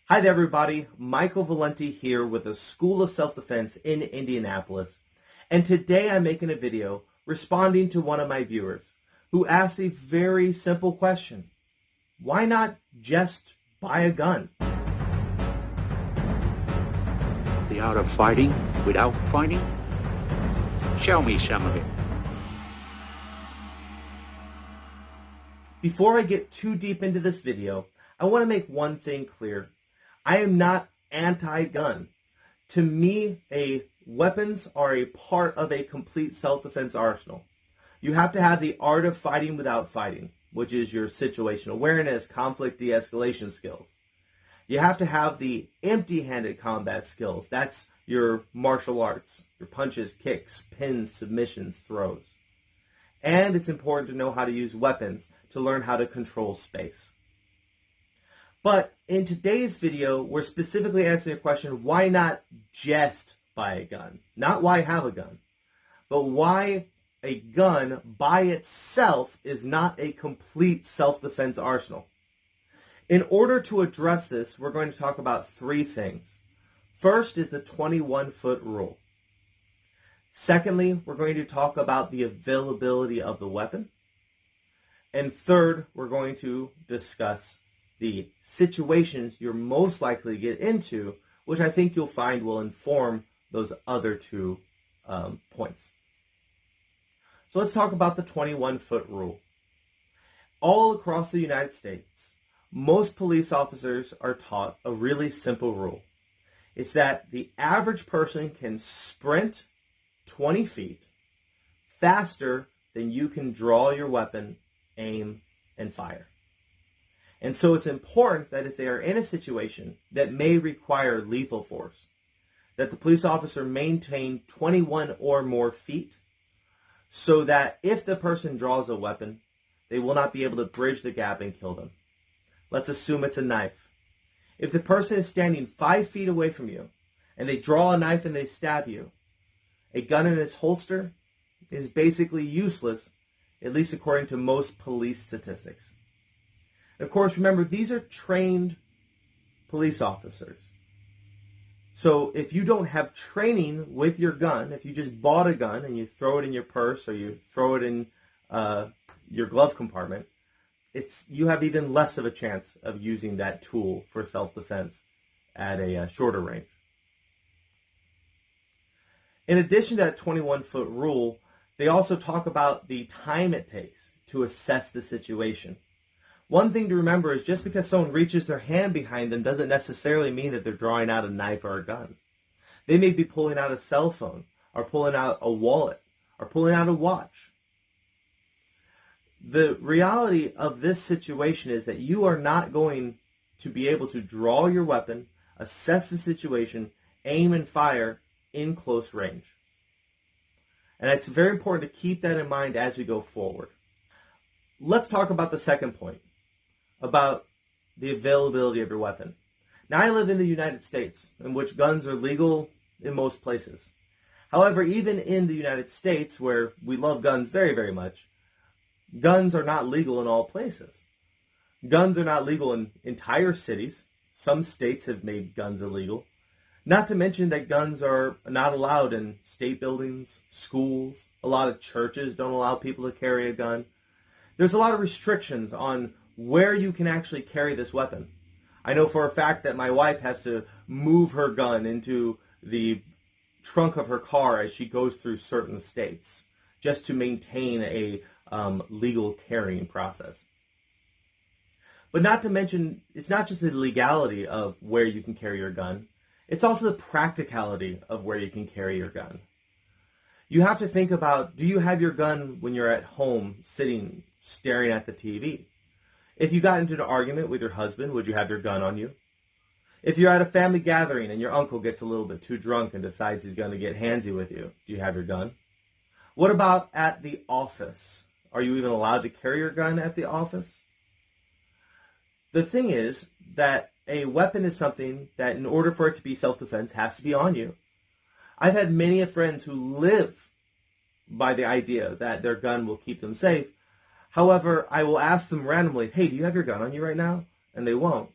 Hi there everybody, Michael Valenti here with the School of Self-Defense in Indianapolis, and today I'm making a video responding to one of my viewers who asked a very simple question. Why not just buy a gun? The art of fighting without fighting? Show me some of it. Before I get too deep into this video, I want to make one thing clear. I am not anti-gun. To me, weapons are a part of a complete self-defense arsenal. You have to have the art of fighting without fighting, which is your situational awareness, conflict de-escalation skills. You have to have the empty-handed combat skills. That's your martial arts, your punches, kicks, pins, submissions, throws. And it's important to know how to use weapons to learn how to control space. But in today's video, we're specifically answering the question, why not just buy a gun? Not why have a gun, but why a gun by itself is not a complete self-defense arsenal. In order to address this, we're going to talk about three things. First is the 21-foot rule. Secondly, we're going to talk about the availability of the weapon. And third, we're going to discuss the situations you're most likely to get into, which I think you'll find will inform those other two points. So let's talk about the 21-foot rule. All across the United States, most police officers are taught a really simple rule. It's that the average person can sprint 20 feet faster than you can draw your weapon, aim, and fire. And so it's important that if they are in a situation that may require lethal force, that the police officer maintain 21 or more feet so that if the person draws a weapon, they will not be able to bridge the gap and kill them. Let's assume it's a knife. If the person is standing 5 feet away from you and they draw a knife and they stab you, a gun in its holster is basically useless, at least according to most police statistics. Of course, remember, these are trained police officers. So if you don't have training with your gun, if you just bought a gun and you throw it in your purse or you throw it in your glove compartment, you have even less of a chance of using that tool for self-defense at a shorter range. In addition to that 21-foot rule, they also talk about the time it takes to assess the situation. One thing to remember is just because someone reaches their hand behind them doesn't necessarily mean that they're drawing out a knife or a gun. They may be pulling out a cell phone, or pulling out a wallet, or pulling out a watch. The reality of this situation is that you are not going to be able to draw your weapon, assess the situation, aim and fire in close range. And it's very important to keep that in mind as we go forward. Let's talk about the second point, about the availability of your weapon. Now, I live in the United States, in which guns are legal in most places. However, even in the United States, where we love guns very, very much, guns are not legal in all places. Guns are not legal in entire cities. Some states have made guns illegal. Not to mention that guns are not allowed in state buildings, schools. A lot of churches don't allow people to carry a gun. There's a lot of restrictions on where you can actually carry this weapon. I know for a fact that my wife has to move her gun into the trunk of her car as she goes through certain states just to maintain a legal carrying process. But not to mention, it's not just the legality of where you can carry your gun, it's also the practicality of where you can carry your gun. You have to think about, do you have your gun when you're at home sitting staring at the TV? If you got into an argument with your husband, would you have your gun on you? If you're at a family gathering and your uncle gets a little bit too drunk and decides he's going to get handsy with you, do you have your gun? What about at the office? Are you even allowed to carry your gun at the office? The thing is that a weapon is something that, in order for it to be self-defense, has to be on you. I've had many friends who live by the idea that their gun will keep them safe. However, I will ask them randomly, hey, do you have your gun on you right now? And they won't.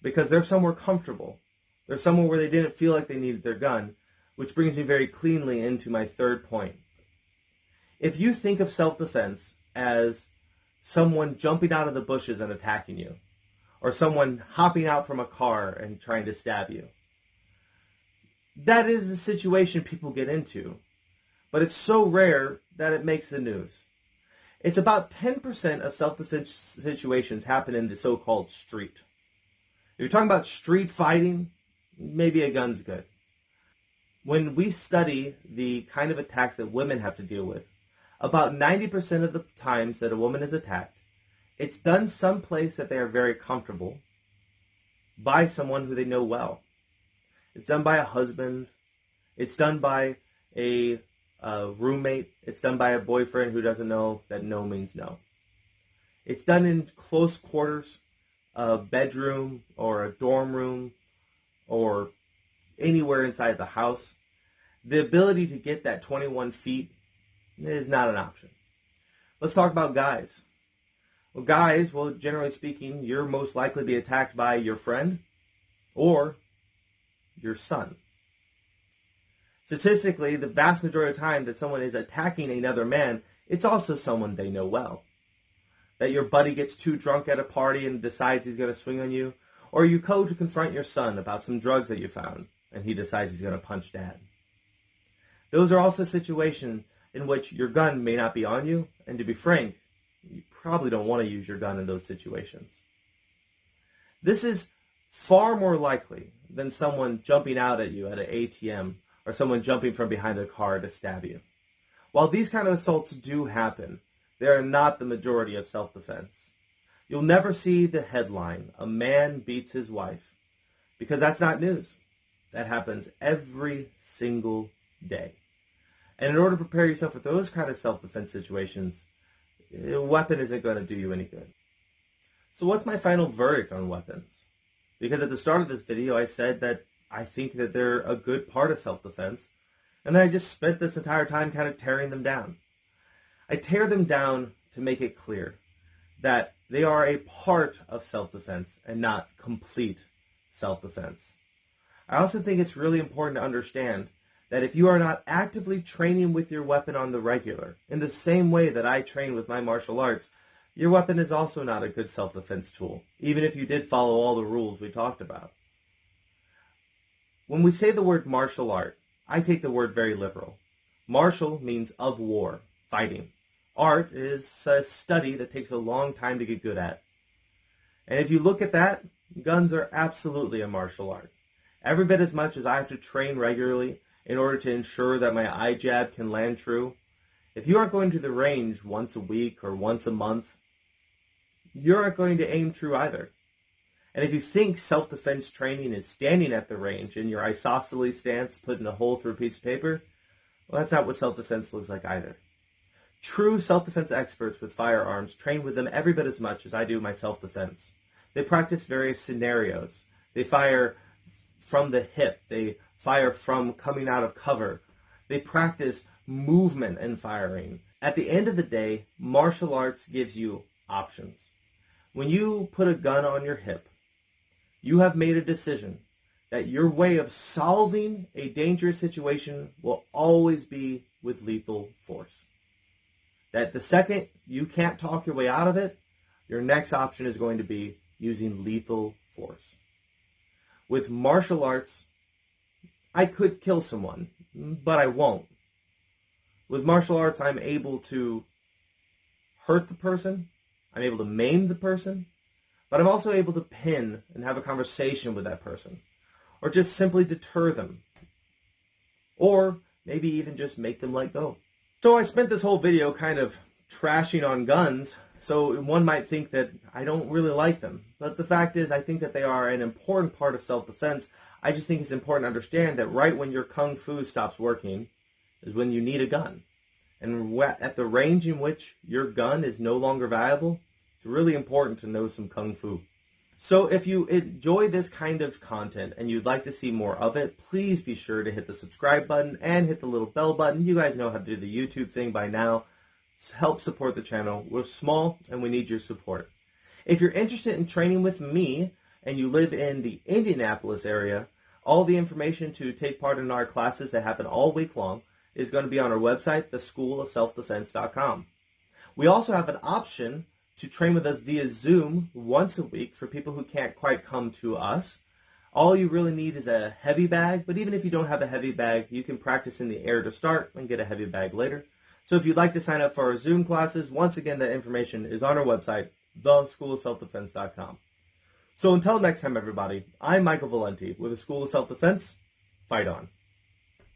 because they're somewhere comfortable. They're somewhere where they didn't feel like they needed their gun, which brings me very cleanly into my third point. If you think of self-defense as someone jumping out of the bushes and attacking you, or someone hopping out from a car and trying to stab you, that is a situation people get into, but it's so rare that it makes the news. It's about 10% of self-defense situations happen in the so-called street. If you're talking about street fighting, maybe a gun's good. When we study the kind of attacks that women have to deal with, about 90% of the times that a woman is attacked, it's done someplace that they are very comfortable by someone who they know well. It's done by a husband. It's done by a roommate. It's done by a boyfriend who doesn't know that no means no. It's done in close quarters, a bedroom or a dorm room or anywhere inside the house. The ability to get that 21 feet is not an option. Let's talk about guys. Well, guys, generally speaking, you're most likely to be attacked by your friend or your son. Statistically, the vast majority of the time that someone is attacking another man, it's also someone they know well. That your buddy gets too drunk at a party and decides he's going to swing on you, or you go to confront your son about some drugs that you found, and he decides he's going to punch dad. Those are also situations in which your gun may not be on you, and to be frank, you probably don't want to use your gun in those situations. This is far more likely than someone jumping out at you at an ATM or someone jumping from behind a car to stab you. While these kind of assaults do happen, they are not the majority of self-defense. You'll never see the headline, "A man beats his wife," because that's not news. That happens every single day. And in order to prepare yourself for those kind of self-defense situations, a weapon isn't going to do you any good. So what's my final verdict on weapons? Because at the start of this video, I said that I think that they're a good part of self-defense, and then I just spent this entire time kind of tearing them down. I tear them down to make it clear that they are a part of self-defense and not complete self-defense. I also think it's really important to understand that if you are not actively training with your weapon on the regular, in the same way that I train with my martial arts, your weapon is also not a good self-defense tool, even if you did follow all the rules we talked about. When we say the word martial art, I take the word very literal. Martial means of war, fighting. Art is a study that takes a long time to get good at. And if you look at that, guns are absolutely a martial art. Every bit as much as I have to train regularly in order to ensure that my eye jab can land true, if you aren't going to the range once a week or once a month, you aren't going to aim true either. And if you think self-defense training is standing at the range in your isosceles stance, putting a hole through a piece of paper, well, that's not what self-defense looks like either. True self-defense experts with firearms train with them every bit as much as I do my self-defense. They practice various scenarios. They fire from the hip. They fire from coming out of cover. They practice movement and firing. At the end of the day, martial arts gives you options. When you put a gun on your hip, you have made a decision that your way of solving a dangerous situation will always be with lethal force. That the second you can't talk your way out of it, your next option is going to be using lethal force. With martial arts, I could kill someone, but I won't. With martial arts, I'm able to hurt the person, I'm able to maim the person, but I'm also able to pin and have a conversation with that person, or just simply deter them, or maybe even just make them let go. So I spent this whole video kind of trashing on guns, so one might think that I don't really like them. But the fact is, I think that they are an important part of self-defense. I just think it's important to understand that right when your kung fu stops working is when you need a gun. And at the range in which your gun is no longer valuable, it's really important to know some kung fu. So if you enjoy this kind of content and you'd like to see more of it, please be sure to hit the subscribe button and hit the little bell button. You guys know how to do the YouTube thing by now. Help support the channel. We're small and we need your support. If you're interested in training with me and you live in the Indianapolis area, all the information to take part in our classes that happen all week long is going to be on our website, theschoolofselfdefense.com. We also have an option to train with us via Zoom once a week for people who can't quite come to us. All you really need is a heavy bag, but even if you don't have a heavy bag, you can practice in the air to start and get a heavy bag later. So if you'd like to sign up for our Zoom classes, once again, that information is on our website, theschoolofselfdefense.com. So until next time, everybody, I'm Michael Valenti with the School of Self-Defense. Fight on.